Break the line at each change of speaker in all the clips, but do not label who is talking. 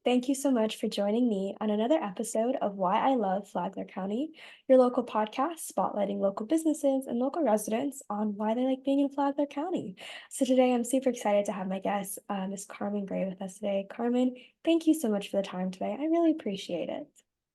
Thank you so much for joining me on another episode of Why I Love Flagler County, your local podcast spotlighting local businesses and local residents on why they like being in Flagler County. So today I'm super excited to have my guest, Miss Carmen Gray, with us today. Carmen, thank you so much for the time today. I really appreciate it.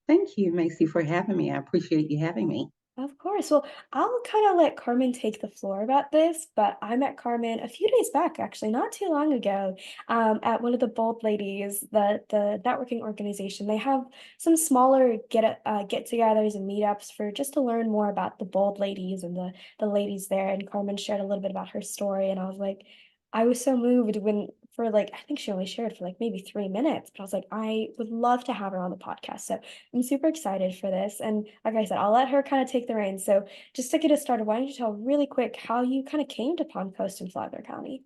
Thank you, Macy, for having me. I appreciate you having me.
Of course. Well, I'll kind of let Carmen take the floor about this, but I met Carmen a few days back, actually, not too long ago, at one of the Bold Ladies, the networking organization. They have some smaller get-togethers and meetups for just to learn more about the Bold Ladies and the ladies there. And Carmen shared a little bit about her story, and I was like, I was so moved when for like I think she only shared for like maybe 3 minutes, but I was like, I would love to have her on the podcast. So I'm super excited for this. And like I said, I'll let her kind of take the reins. So just to get us started, why don't you tell really quick how you kind of came to Palm Coast in Flagler County?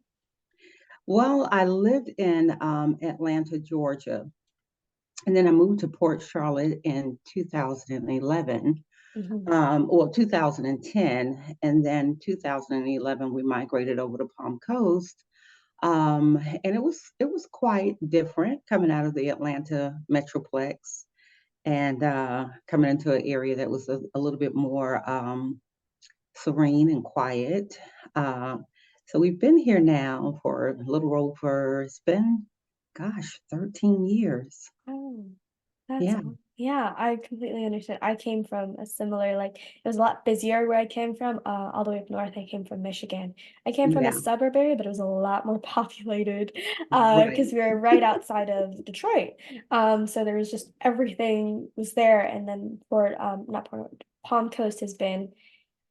Well, I lived in Atlanta, Georgia, and then I moved to Port Charlotte in 2011,
Hmm.
2010, and then 2011 we migrated over to Palm Coast, and it was quite different coming out of the Atlanta metroplex and coming into an area that was a little bit more serene and quiet. Uh, so we've been here now for a little over, it's been, gosh, 13 years.
Oh, that's
Yeah,
all. Yeah, I completely understand. I came from a similar, like, it was a lot busier where I came from, all the way up north. I came from Michigan. I came from a
yeah,
suburb area, but it was a lot more populated,
right.
because we were right outside of Detroit. So there was just everything was there. And then Port, not Port, Palm Coast has been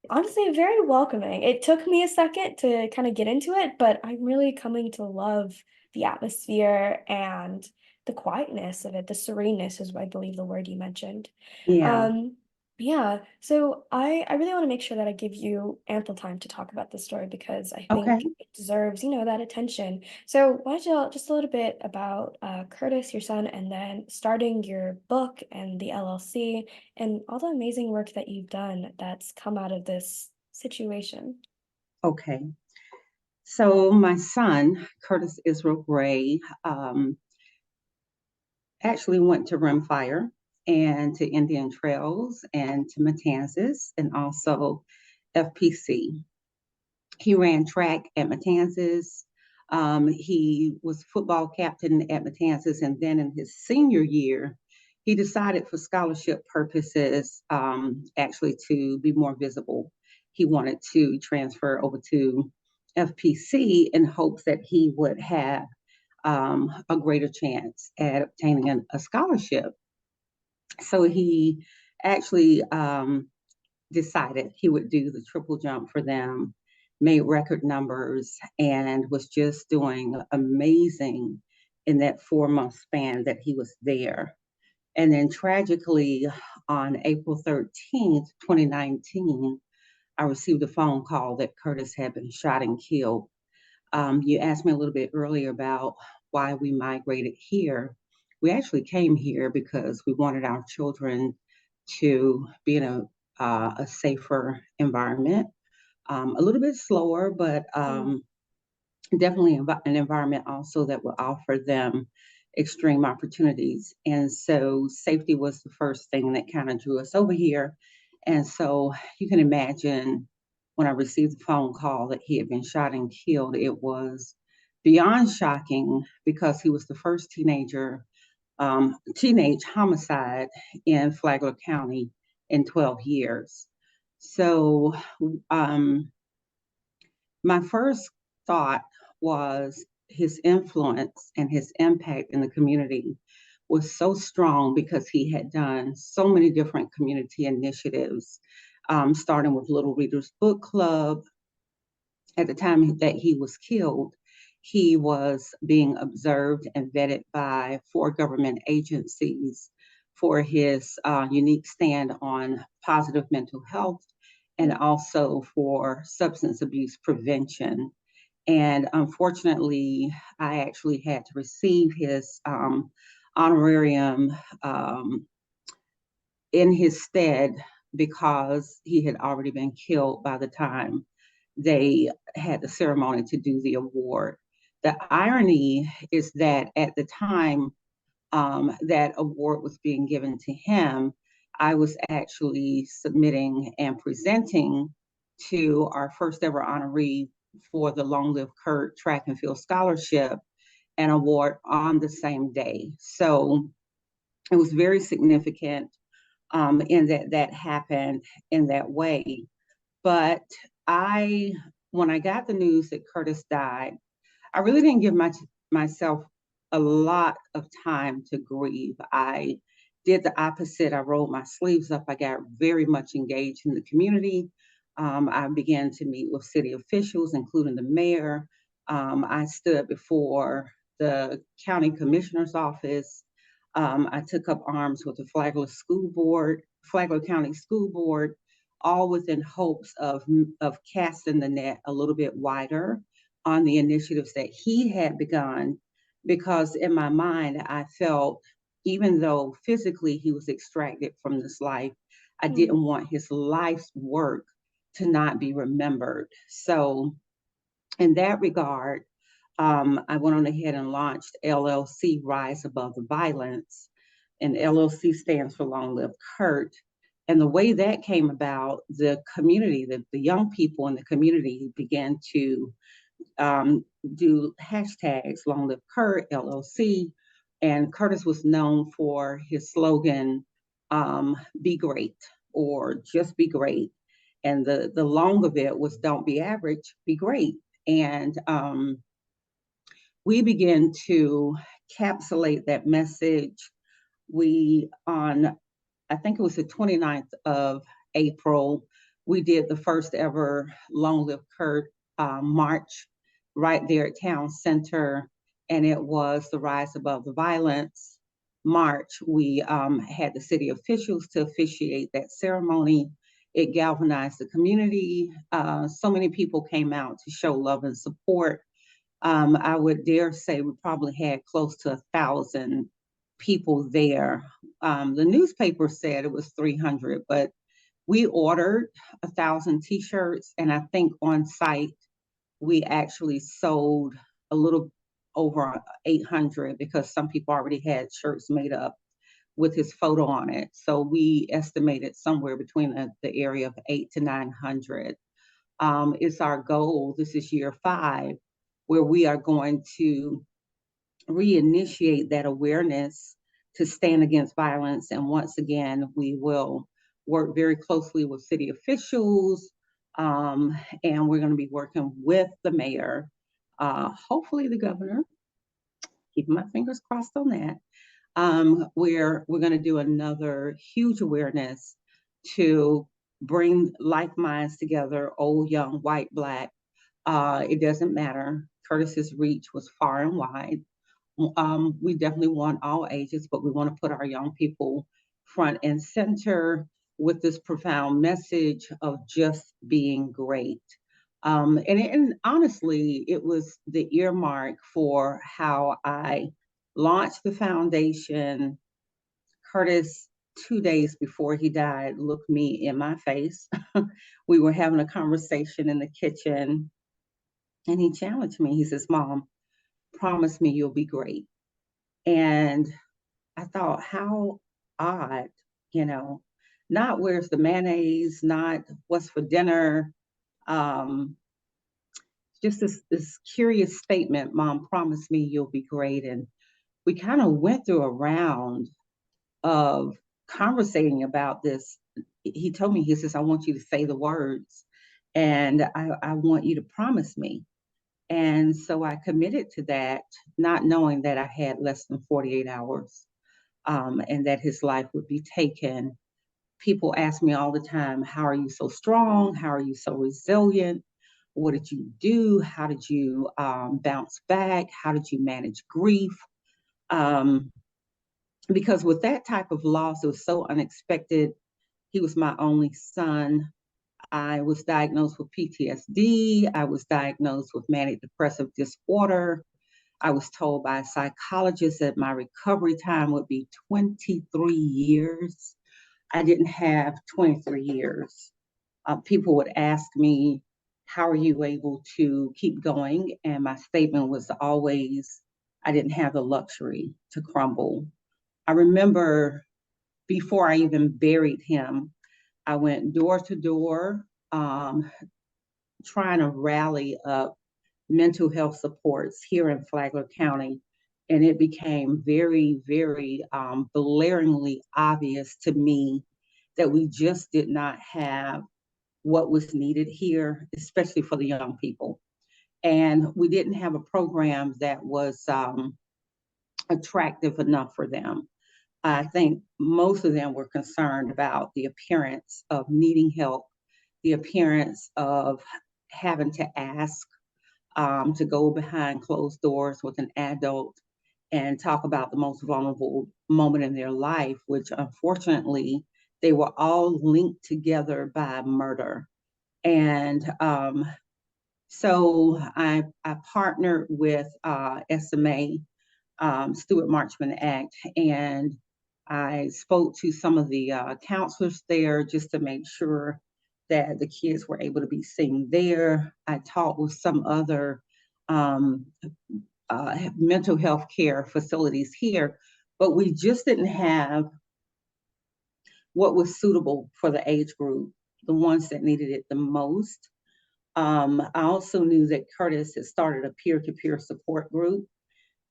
honestly very welcoming. It took me a second to kind of get into it, but I'm really coming to love the atmosphere and the quietness of it. The sereneness is, I believe, the word you mentioned.
Yeah.
Um, yeah, so I really want to make sure that I give you ample time to talk about this story because I think
Okay.
it deserves, that attention. So why don't you tell just a little bit about Curtis, your son, and then starting your book and the LLC and all the amazing work that you've done that's come out of this situation.
Okay. So my son, Curtis Israel Gray, actually went to Rimfire and to Indian Trails and to Matanzas and also FPC. He ran track at Matanzas. He was football captain at Matanzas, and then in his senior year, he decided for scholarship purposes, actually to be more visible. He wanted to transfer over to FPC in hopes that he would have a greater chance at obtaining a scholarship. So he actually decided he would do the triple jump for them, made record numbers, and was just doing amazing in that 4 month span that he was there. And then tragically, on April 13th, 2019, I received a phone call that Curtis had been shot and killed. You asked me a little bit earlier about why we migrated here. We actually came here because we wanted our children to be in a safer environment, a little bit slower, but
Mm.
definitely an environment also that will offer them extreme opportunities. And so safety was the first thing that kind of drew us over here. And so you can imagine when I received the phone call that he had been shot and killed, it was beyond shocking because he was the first teenage homicide in Flagler County in 12 years. So um, my first thought was his influence and his impact in the community was so strong because he had done so many different community initiatives, starting with Little Readers Book Club. At the time that he was killed, he was being observed and vetted by 4 government agencies for his unique stand on positive mental health and also for substance abuse prevention. And unfortunately, I actually had to receive his honorarium in his stead because he had already been killed by the time they had the ceremony to do the award. The irony is that at the time that award was being given to him, I was actually submitting and presenting to our first ever honoree for the Long Live Kurt Track and Field Scholarship and award on the same day. So it was very significant in that that happened in that way. But I, when I got the news that Curtis died, I really didn't give myself a lot of time to grieve. I did the opposite. I rolled my sleeves up. I got very much engaged in the community. I began to meet with city officials, including the mayor. I stood before the county commissioner's office. I took up arms with the Flagler County School Board, all within hopes of casting the net a little bit wider on the initiatives that he had begun, because in my mind, I felt even though physically he was extracted from this life, I
Mm,
didn't want his life's work to not be remembered. So, in that regard, I went on ahead and launched LLC Rise Above the Violence, and LLC stands for Long Live Kurt. And the way that came about, the community, the young people in the community began to do hashtags Long Live Kurt, LLC. And Curtis was known for his slogan, be great or just be great. And the long of it was don't be average, be great. And we began to capsulate that message. We, on I think it was the 29th of April, we did the first ever Long Live Kurt march right there at Town Center, and it was the Rise Above the Violence march. We had the city officials to officiate that ceremony. It galvanized the community. So many people came out to show love and support. I would dare say we probably had close to 1,000 people there. The newspaper said it was 300, but we ordered 1,000 T-shirts, and I think on site we actually sold a little over 800 because some people already had shirts made up with his photo on it. So we estimated somewhere between the area of 8 to 900. It's our goal. This is year 5, where we are going to reinitiate that awareness to stand against violence. And once again, we will work very closely with city officials, and we're going to be working with the mayor, hopefully the governor, keeping my fingers crossed on that. We're going to do another huge awareness to bring like minds together, old, young, white, black. It doesn't matter. Curtis's reach was far and wide. We definitely want all ages, but we want to put our young people front and center with this profound message of just being great. And honestly, it was the earmark for how I launched the foundation. Curtis, 2 days before he died, looked me in my face. We were having a conversation in the kitchen, and he challenged me. He says, Mom, promise me you'll be great. And I thought, how odd, you know, not where's the mayonnaise, not what's for dinner. Um, just this curious statement, Mom, promise me you'll be great. And we kind of went through a round of conversating about this. He told me, he says, I want you to say the words, and I want you to promise me. And so I committed to that, not knowing that I had less than 48 hours, and that his life would be taken. People ask me all the time, how are you so strong? How are you so resilient? What did you do? How did you bounce back? How did you manage grief? Um, because with that type of loss, it was so unexpected. He was my only son. I was diagnosed with PTSD. I was diagnosed with manic depressive disorder. I was told by a psychologist that my recovery time would be 23 years. I didn't have 23 years. People would ask me, how are you able to keep going? And my statement was always, I didn't have the luxury to crumble. I remember before I even buried him, I went door to door, trying to rally up mental health supports here in Flagler County. And it became very, very blaringly obvious to me that we just did not have what was needed here, especially for the young people. And we didn't have a program that was attractive enough for them. I think most of them were concerned about the appearance of needing help, the appearance of having to ask to go behind closed doors with an adult and talk about the most vulnerable moment in their life, which unfortunately they were all linked together by murder. And so I partnered with SMA, Stewart Marchman Act, and I spoke to some of the counselors there just to make sure that the kids were able to be seen there. I talked with some other um, mental health care facilities here, but we just didn't have what was suitable for the age group, the ones that needed it the most. I also knew that Curtis had started a peer-to-peer support group.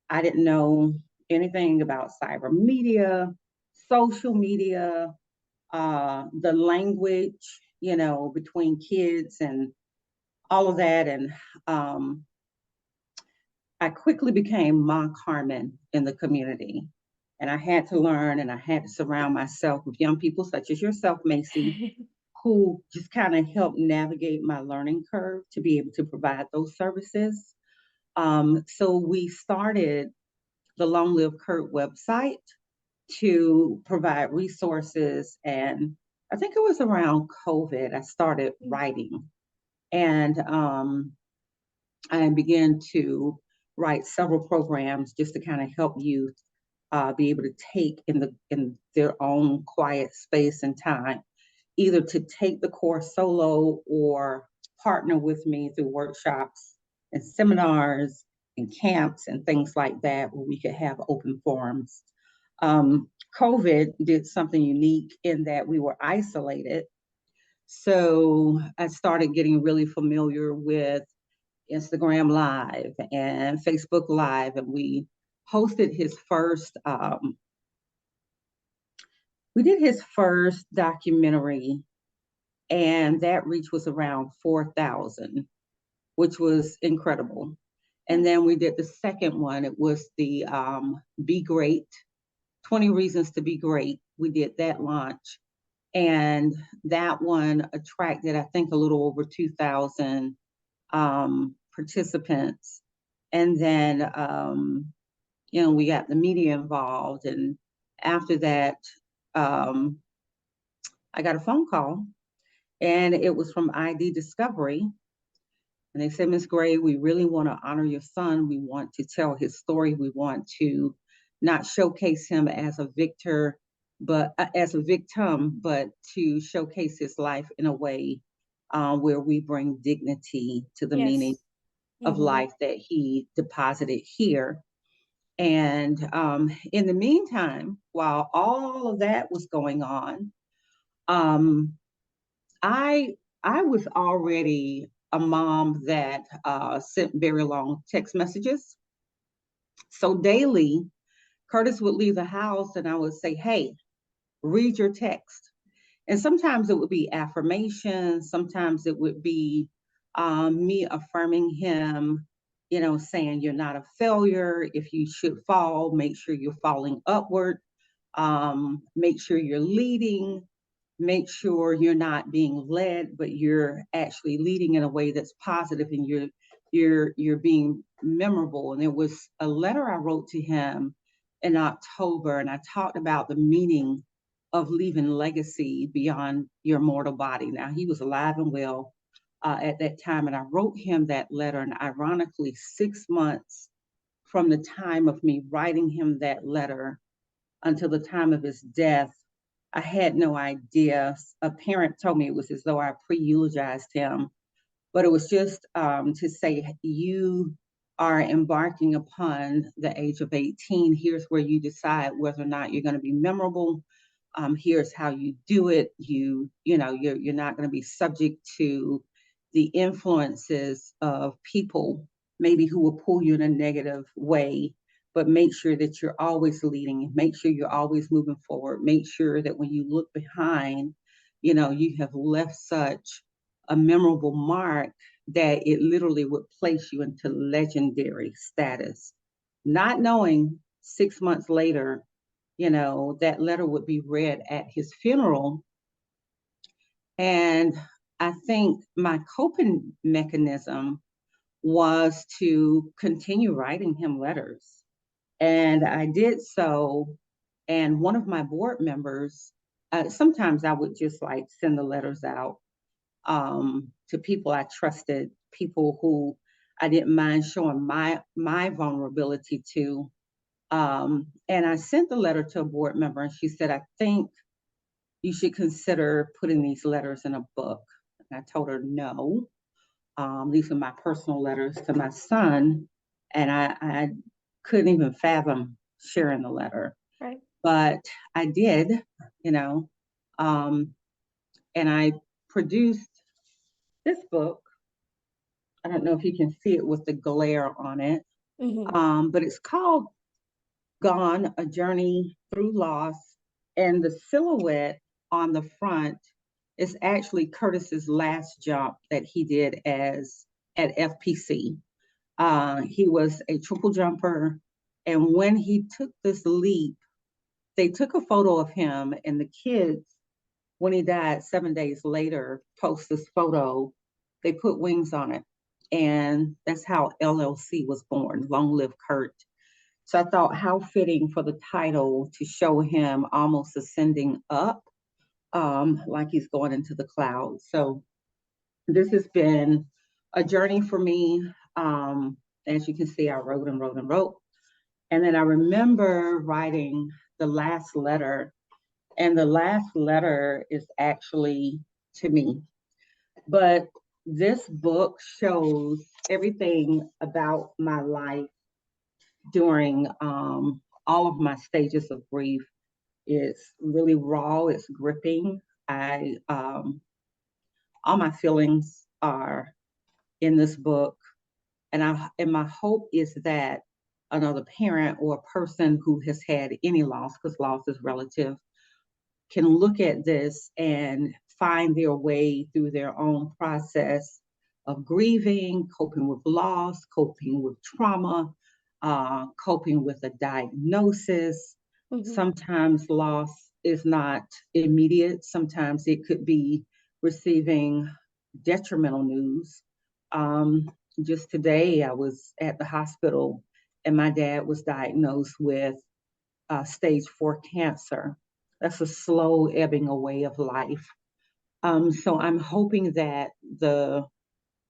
I didn't know anything about cyber media, social media, the language, between kids and all of that. And I quickly became Ma Carmen in the community. And I had to learn and I had to surround myself with young people such as yourself, Macy, who just kind of helped navigate my learning curve to be able to provide those services. So we started the Long Live Kurt website to provide resources. And I think it was around COVID, I started writing. And I began to write several programs just to kind of help youth be able to take in their own quiet space and time, either to take the course solo or partner with me through workshops and seminars and camps and things like that, where we could have open forums. COVID did something unique in that we were isolated. So I started getting really familiar with Instagram Live and Facebook Live, and hosted his first, we did his first documentary, and that reach was around 4,000, which was incredible. And then we did the second one. It was the Be Great, 20 Reasons to Be Great. We did that launch. And that one attracted, I think, a little over 2,000 participants. And then, we got the media involved. And after that, um, I got a phone call, and it was from ID Discovery. And they said, Ms. Gray, we really want to honor your son. We want to tell his story. We want to not showcase him as a victor, but as a victim, but to showcase his life in a way where we bring dignity to the meaning
Yes.
of
Mm-hmm.
life that he deposited here. And in the meantime, while all of that was going on, um, I I was already a mom that sent very long text messages. So daily, Curtis would leave the house and I would say, "Hey, read your text." And sometimes it would be affirmation. Sometimes it would be me affirming him, saying you're not a failure. If you should fall, make sure you're falling upward. Make sure you're leading. Make sure you're not being led, but you're actually leading in a way that's positive, and you're being memorable. And there was a letter I wrote to him in October, and I talked about the meaning of leaving legacy beyond your mortal body. Now, he was alive and well at that time, and I wrote him that letter. And ironically, 6 months from the time of me writing him that letter until the time of his death, I had no idea. A parent told me it was as though I pre eulogized him, but it was just to say, you are embarking upon the age of 18, here's where you decide whether or not you're going to be memorable. Here's how you do it. You're not going to be subject to the influences of people maybe who will pull you in a negative way, but make sure that you're always leading. Make sure you're always moving forward. Make sure that when you look behind, you have left such a memorable mark that it literally would place you into legendary status. Not knowing 6 months later, that letter would be read at his funeral. And I think my coping mechanism was to continue writing him letters. And I did so. And one of my board members, sometimes I would just like send the letters out to people I trusted, people who I didn't mind showing my vulnerability to. And I sent the letter to a board member, and she said, "I think you should consider putting these letters in a book." And I told her no. These are my personal letters to my son, and I couldn't even fathom sharing the letter,
Right.
but I did, you know, um, and I produced this book. I don't know if you can see it with the glare on it,
Hmm.
but it's called Gone, A Journey Through Loss. And the silhouette on the front is actually Curtis's last jump that he did as at FPC. He was a triple jumper. And when he took this leap, they took a photo of him, and the kids, when he died 7 days later, post this photo. They put wings on it. And that's how LLC was born, Long Live Kurt. So I thought how fitting for the title to show him almost ascending up, like he's going into the clouds. So this has been a journey for me. As you can see, I wrote and wrote and wrote. And then I remember writing the last letter, and the last letter is actually to me. But this book shows everything about my life during all of my stages of grief. It's really raw, it's gripping. I All my feelings are in this book, and my hope is that another parent or a person who has had any loss, because loss is relative, can look at this and find their way through their own process of grieving, coping with loss, coping with trauma, coping with a diagnosis.
Hmm.
Sometimes loss is not immediate, sometimes it could be receiving detrimental news. Um, just today, I was at the hospital, and my dad was diagnosed with stage 4 cancer. That's a slow ebbing away of life. So I'm hoping that the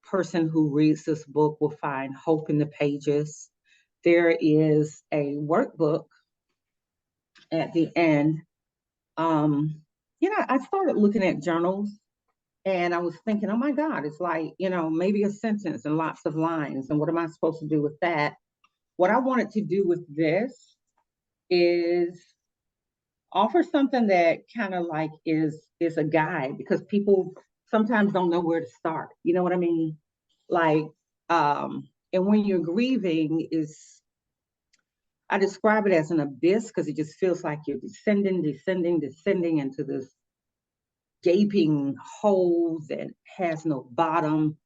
person who reads this book will find hope in the pages. There is a workbook at the end. Um, I started looking at journals, and I was thinking, oh my God, it's like, maybe a sentence and lots of lines. And what am I supposed to do with that? What I wanted to do with this is offer something that kind of like is a guide, because people sometimes don't know where to start. You know what I mean? Like, and when you're grieving, is I describe it as an abyss, because it just feels like you're descending, descending, descending into this gaping hole that has no bottom.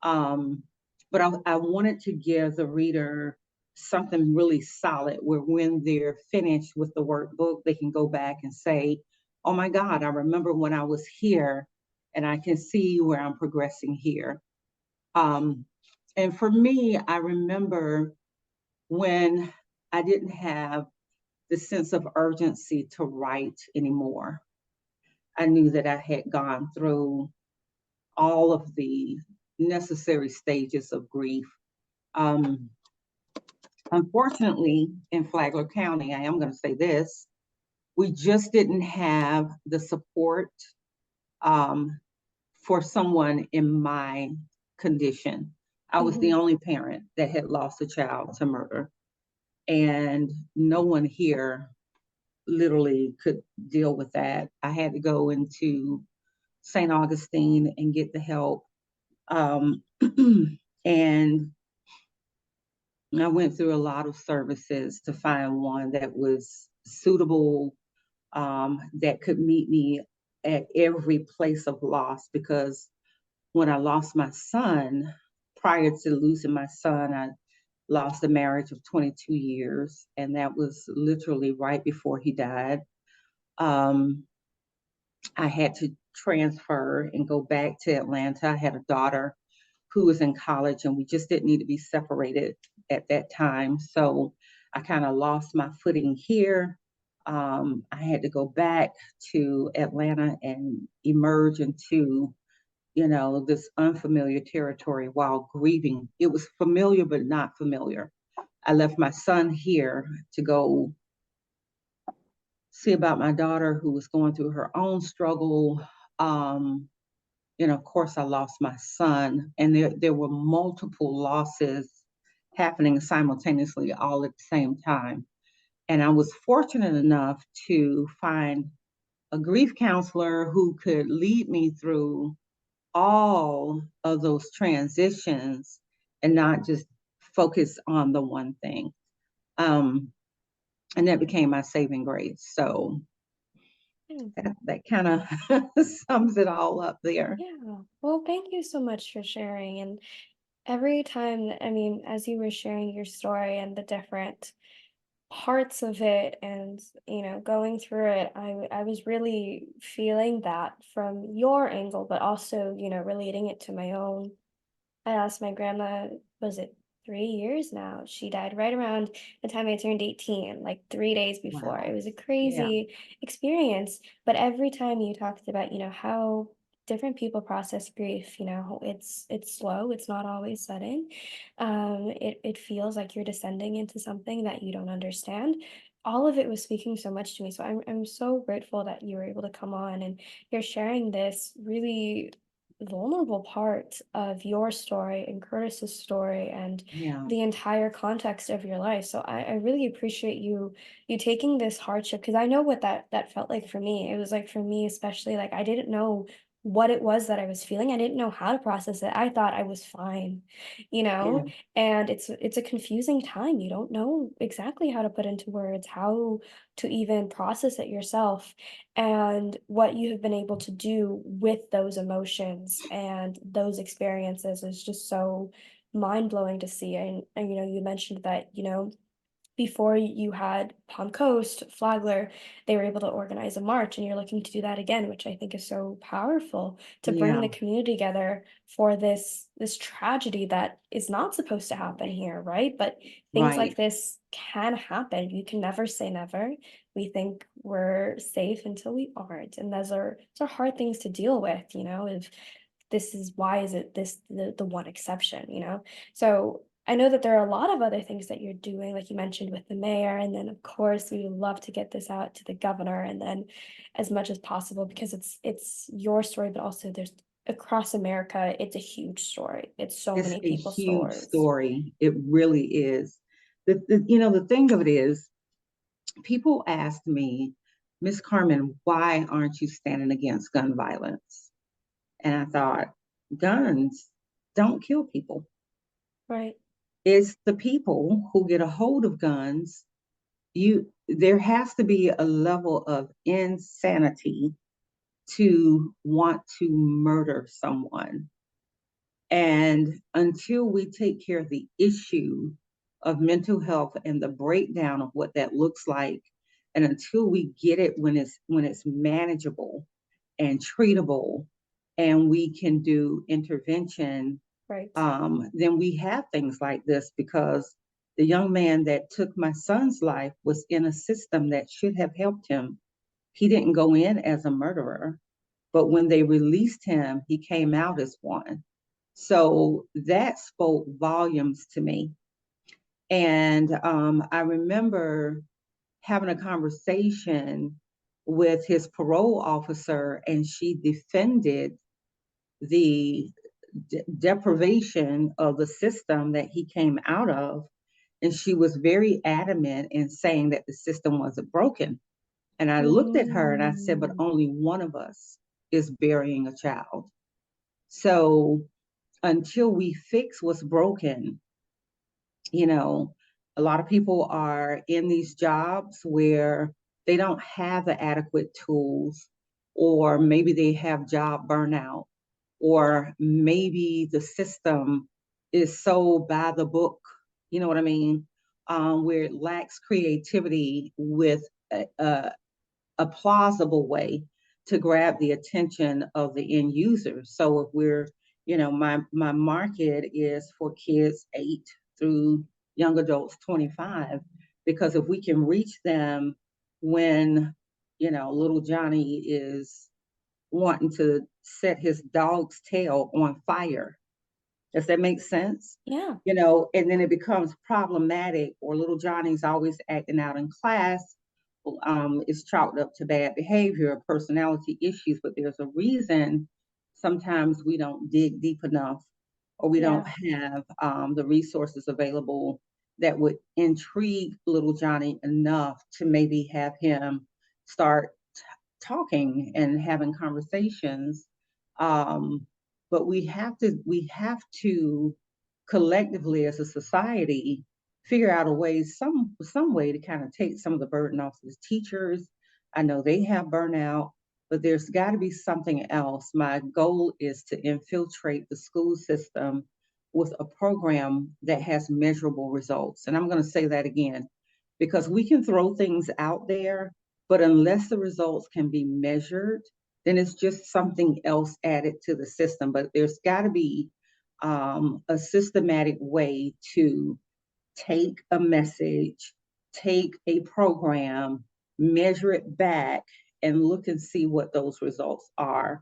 Um, but I wanted to give the reader something really solid, where when they're finished with the workbook, they can go back and say, oh my God, I remember when I was here, and I can see where I'm progressing here. Um, and for me, I remember when I didn't have the sense of urgency to write anymore. I knew that I had gone through all of the necessary stages of grief. Um, Unfortunately, in Flagler County, I am going to say this, we just didn't have the support um, for someone in my condition. I was the
Hmm.
only parent that had lost a child to murder. And no one here literally could deal with that. I had to go into St. Augustine and get the help. Um, and I went through a lot of services to find one that was suitable, that could meet me at every place of loss. Because when I lost my son, prior to losing my son, I lost a marriage of 22 years, and that was literally right before he died. Um, I had to transfer and go back to Atlanta. I had a daughter who was in college, and we just didn't need to be separated at that time. So I kind of lost my footing here. I had to go back to Atlanta and emerge into, this unfamiliar territory while grieving. It was familiar, but not familiar. I left my son here to go see about my daughter who was going through her own struggle. Um, of course, I lost my son, and there were multiple losses happening simultaneously all at the same time. And I was fortunate enough to find a grief counselor who could lead me through all of those transitions and not just focus on the one thing. Um, and that became my saving grace. So that kind of sums it all up there.
Yeah. Well, thank you so much for sharing. And every time, I mean, as you were sharing your story and the different parts of it and, going through it, I was really feeling that from your angle, but also, relating it to my own. I lost my grandma, was it 3 years now? She died right around the time I turned 18, like 3 days before. It
Wow.
was a
Yeah.
crazy experience. But every time you talked about, how different people process grief, it's slow, it's not always sudden. It feels like you're descending into something that you don't understand. All of it was speaking so much to me. So I'm so grateful that you were able to come on and you're sharing this really vulnerable part of your story and Curtis's story and
Yeah.
the entire context of your life. So I really appreciate you taking this hardship because I know what that felt like for me. It was like for me, especially like I didn't know what it was that I was feeling. I didn't know how to process it. I thought I was fine, you
Yeah.
know, and it's a confusing time. You don't know exactly how to put into words, how to even process it yourself and what you have been able to do with those emotions and those experiences is just so mind-blowing to see. And you mentioned that, before you had Palm Coast, Flagler, they were able to organize a march, and you're looking to do that again, which I think is so powerful to bring
Yeah.
the community together for this tragedy that is not supposed to happen here, right? But things like
Right.
this can happen. You can never say never. We think we're safe until we aren't, and those are hard things to deal with, if this is why is it this the one exception. So I know that there are a lot of other things that you're doing, like you mentioned with the mayor, and then of course we would love to get this out to the governor, and then as much as possible because it's your story, but also there's across America, it's a huge story. It's so
It's
many
a
people's
huge
stories.
story. It really is. The thing of it is, people ask me, Miss Carmen, why aren't you standing against gun violence? And I thought, guns don't kill people.
Right,
It's the people who get a hold of guns. There has to be a level of insanity to want to murder someone. And until we take care of the issue of mental health and the breakdown of what that looks like, and until we get it when it's manageable and treatable, and we can do intervention,
right,
then we have things like this. Because the young man that took my son's life was in a system that should have helped him. He didn't go in as a murderer, but when they released him, he came out as one. So that spoke volumes to me. And I remember having a conversation with his parole officer, and she defended the deprivation of the system that he came out of. And she was very adamant in saying that the system wasn't broken. And I looked at her and I said, but
Mm.
only one of us is burying a child. So until we fix what's broken, you know, a lot of people are in these jobs where they don't have the adequate tools, or maybe they have job burnout, or maybe the system is so by the book, you know what I mean? Where it lacks creativity with a plausible way to grab the attention of the end user. So if we're, my market is for kids 8 through young adults 25, because if we can reach them when, little Johnny is wanting to set his dog's tail on fire. Does that make sense?
Yeah.
And then it becomes problematic, or little Johnny's always acting out in class. It's chalked up to bad behavior, personality issues, but there's a reason sometimes we don't dig deep enough, or we don't
Yeah.
have the resources available that would intrigue little Johnny enough to maybe have him start talking and having conversations. Um, but we have to collectively as a society figure out a way, some way to kind of take some of the burden off of the teachers. I know they have burnout, but there's got to be something else. My goal is to infiltrate the school system with a program that has measurable results. And I'm going to say that again, because we can throw things out there, but unless the results can be measured, then it's just something else added to the system. But there's got to be a systematic way to take a message, take a program, measure it back, and look and see what those results are.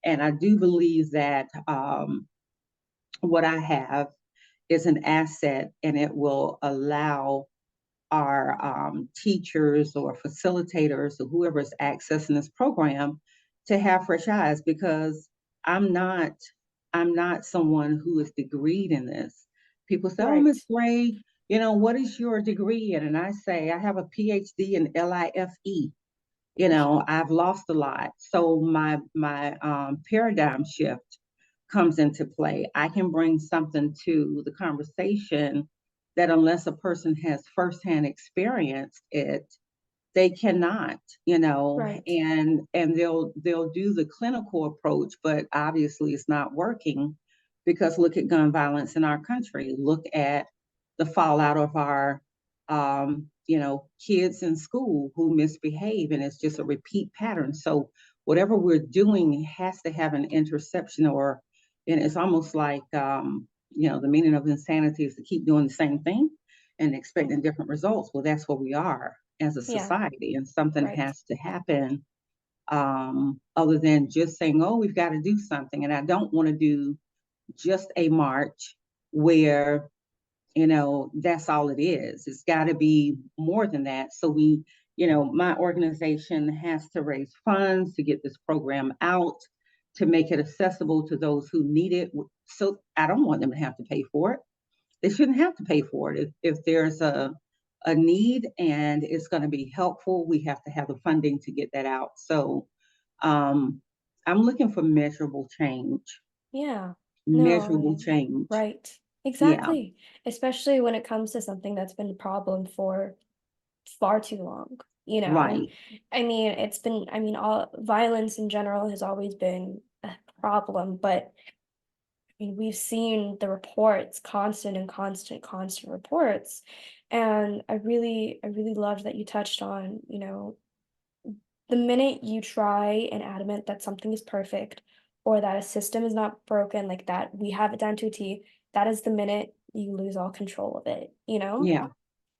And I do believe that what I have is an asset, and it will allow our teachers or facilitators or whoever is accessing this program to have fresh eyes, because I'm not I'm not someone who is degreed in this. People say, "Oh, Miss
Right.
Gray, what is your degree in?" And I say, "I have a PhD in LIFE." I've lost a lot, so my paradigm shift comes into play. I can bring something to the conversation that, unless a person has firsthand experienced it, they cannot,
Right.
and they'll do the clinical approach, but obviously it's not working, because look at gun violence in our country. Look at the fallout of our kids in school who misbehave, and it's just a repeat pattern. So whatever we're doing has to have an interception, and it's almost like the meaning of insanity is to keep doing the same thing and expecting different results. Well, that's where we are as a
Yeah.
society, and something
Right.
has to happen, other than just saying, "Oh, we've got to do something." And I don't want to do just a march where that's all it is. It's got to be more than that. So my organization has to raise funds to get this program out, to make it accessible to those who need it. So I don't want them to have to pay for it. They shouldn't have to pay for it. If there's a need and it's going to be helpful, we have to have the funding to get that out. So um, I'm looking for
Yeah. No,
measurable
yeah.
change.
Right.
Yeah,
Exactly. Especially when it comes to something that's been a problem for far too long, you know?
right,
I mean, all violence in general has always been a problem, but I mean, we've seen the reports, constant and constant reports. And I really loved that you touched on, the minute you try and adamant that something is perfect or that a system is not broken, like that we have it down to a T, that is the minute you lose all control of it, you know?
yeah,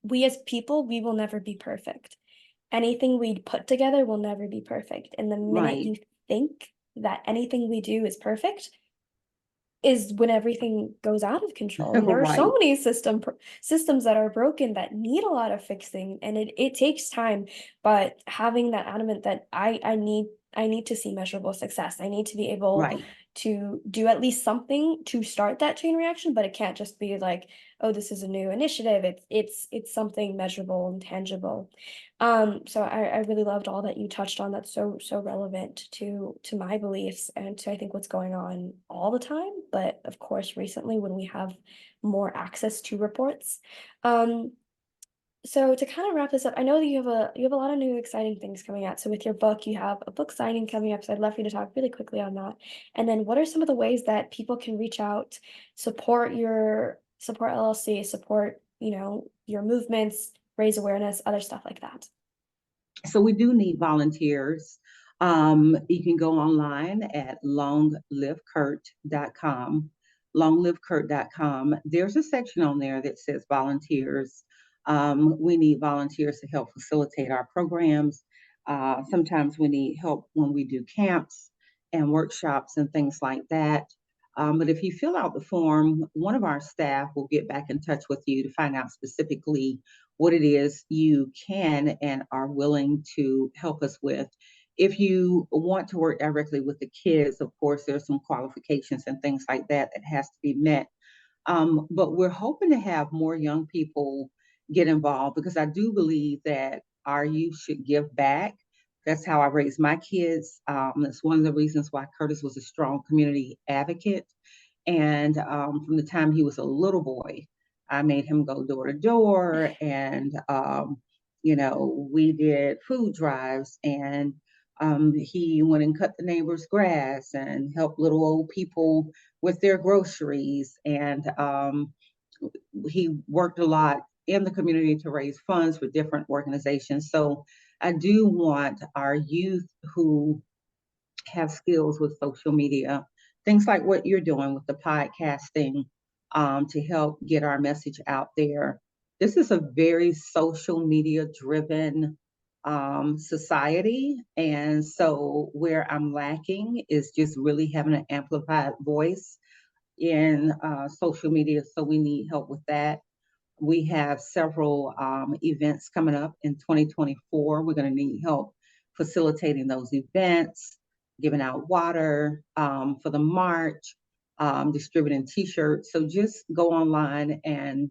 We as people, we will never be perfect. Anything we put together will never be perfect. And the minute
right,
you think that anything we do is perfect, is when everything goes out of control. And there are so
right,
many systems that are broken that need a lot of fixing, and it takes time. But having that adamant that I need to see measurable success. I need to be able
right.
to do at least something to start that chain reaction, but it can't just be like, oh, this is a new initiative. It's something measurable and tangible. So I really loved all that you touched on. That's so relevant to my beliefs and to I think what's going on all the time, but of course recently when we have more access to reports. Um, so to kind of wrap this up, I know that you have a lot of new exciting things coming out. So with your book, you have a book signing coming up. So I'd love for you to talk really quickly on that. And then what are some of the ways that people can reach out, support LLC, support, your movements, raise awareness, other stuff like that.
So we do need volunteers. You can go online at longlivekurt.com. Longlivekurt.com. There's a section on there that says volunteers. We need volunteers to help facilitate our programs. Sometimes we need help when we do camps and workshops and things like that. But if you fill out the form, one of our staff will get back in touch with you to find out specifically what it is you can and are willing to help us with. If you want to work directly with the kids, of course, there's some qualifications and things like that that has to be met. But we're hoping to have more young people get involved because I do believe that our youth should give back. That's how I raised my kids. That's one of the reasons why Curtis was a strong community advocate. And from the time he was a little boy, I made him go door to door, and we did food drives, and he went and cut the neighbor's grass and helped little old people with their groceries, and he worked a lot in the community to raise funds for different organizations. So I do want our youth who have skills with social media, things like what you're doing with the podcasting, to help get our message out there. This is a very social media driven society. And so, where I'm lacking is just really having an amplified voice in social media. So, we need help with that. We have several events coming up in 2024. We're going to need help facilitating those events, giving out water for the march, distributing T-shirts. So just go online and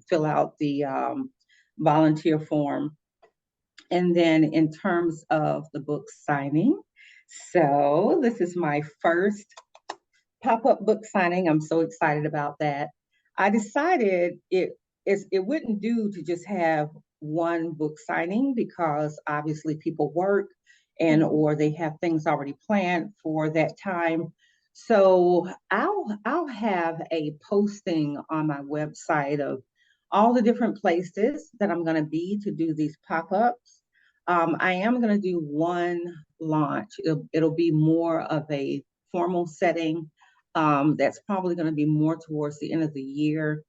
fill out the volunteer form. And then in terms of the book signing, so this is my first pop-up book signing. I'm so excited about that. I decided it wouldn't do to just have one book signing because obviously people work and
Mhm.
or they have things already planned for that time. So I'll have a posting on my website of all the different places that I'm going to be to do these pop-ups. I am going to do one launch. It'll be more of a formal setting. That's probably going to be more towards the end of the year,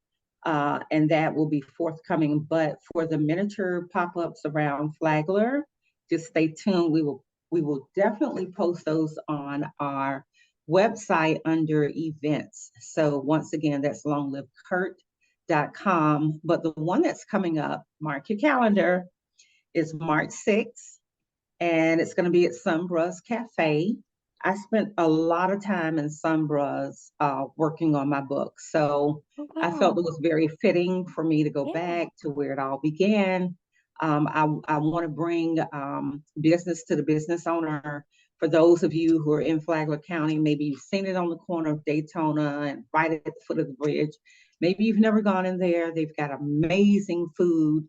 and that will be forthcoming. But for the miniature pop-ups around Flagler, just stay tuned. We will definitely post those on our website under events. So once again, that's longlivekurt.com. But the one that's coming up, mark your calendar, is March 6th, and it's going to be at Sunbros Cafe. I spent a lot of time in Sunbros working on my book. So
Oh,
I felt it
wow.
was very fitting for me to go
Yeah.
back to where it all began. I want to bring business to the business owner. For those of you who are in Flagler County, maybe you've seen it on the corner of Daytona and right at the foot of the bridge. Maybe you've never gone in there. They've got amazing food.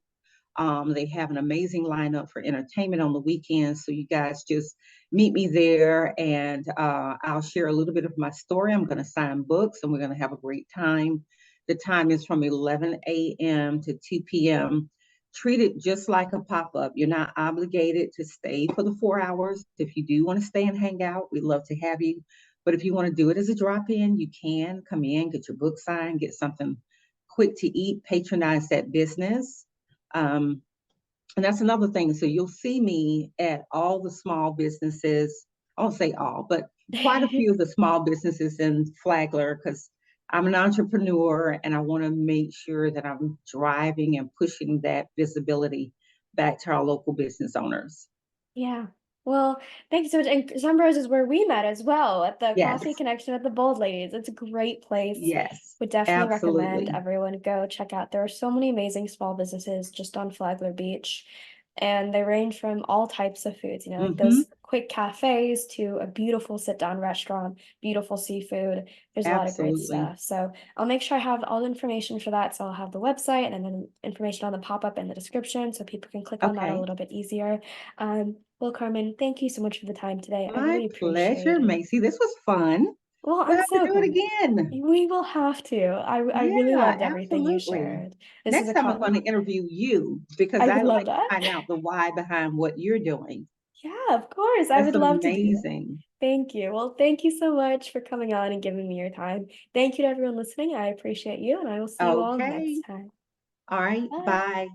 They have an amazing lineup for entertainment on the weekends. So you guys just meet me there, and I'll share a little bit of my story. I'm going to sign books and we're going to have a great time. The time is from 11 a.m. to 2 p.m. Treat it just like a pop up. You're not obligated to stay for the 4 hours. If you do want to stay and hang out, we'd love to have you. But if you want to do it as a drop in, you can come in, get your book signed, get something quick to eat, patronize that business. Um, and that's another thing. So you'll see me at all the small businesses. I won't say all, but quite a few of the small businesses in Flagler because I'm an entrepreneur and I want to make sure that I'm driving and pushing that visibility back to our local business owners.
Yeah. Well, thank you so much. And Sunbros is where we met as well at the
Yes,
Coffee Connection at the Bold Ladies. It's a great place.
yes,
Would definitely recommend
absolutely.
everyone go check out. There are so many amazing small businesses just on Flagler Beach, and they range from all types of foods, like
Hmm.
those quick cafes to a beautiful sit-down restaurant, beautiful seafood. There's a lot of great
Absolutely.
stuff. So I'll make sure I have all the information for that. So I'll have the website and then information on the pop-up in the description so people can click on that a
Okay.
little bit easier. Well, Carmen, thank you so much for the time today. I
My
really appreciate
pleasure,
it.
Macy. This was fun.
Well,
We'll
I'm
have to
so
do it
glad.
again.
We will have to. I really
Yeah,
loved everything you
absolutely.
shared. This is
Next
a
time I'm
con
going to interview you because
I
I
would love
like to
that.
find out the why behind what you're doing.
Yeah, of course. I
That's
would love to do that.
amazing.
Thank you. Well, thank you so much for coming on and giving me your time. Thank you to everyone listening. I appreciate you, and I will see you all next
Okay.
time.
All right.
Bye.
Bye.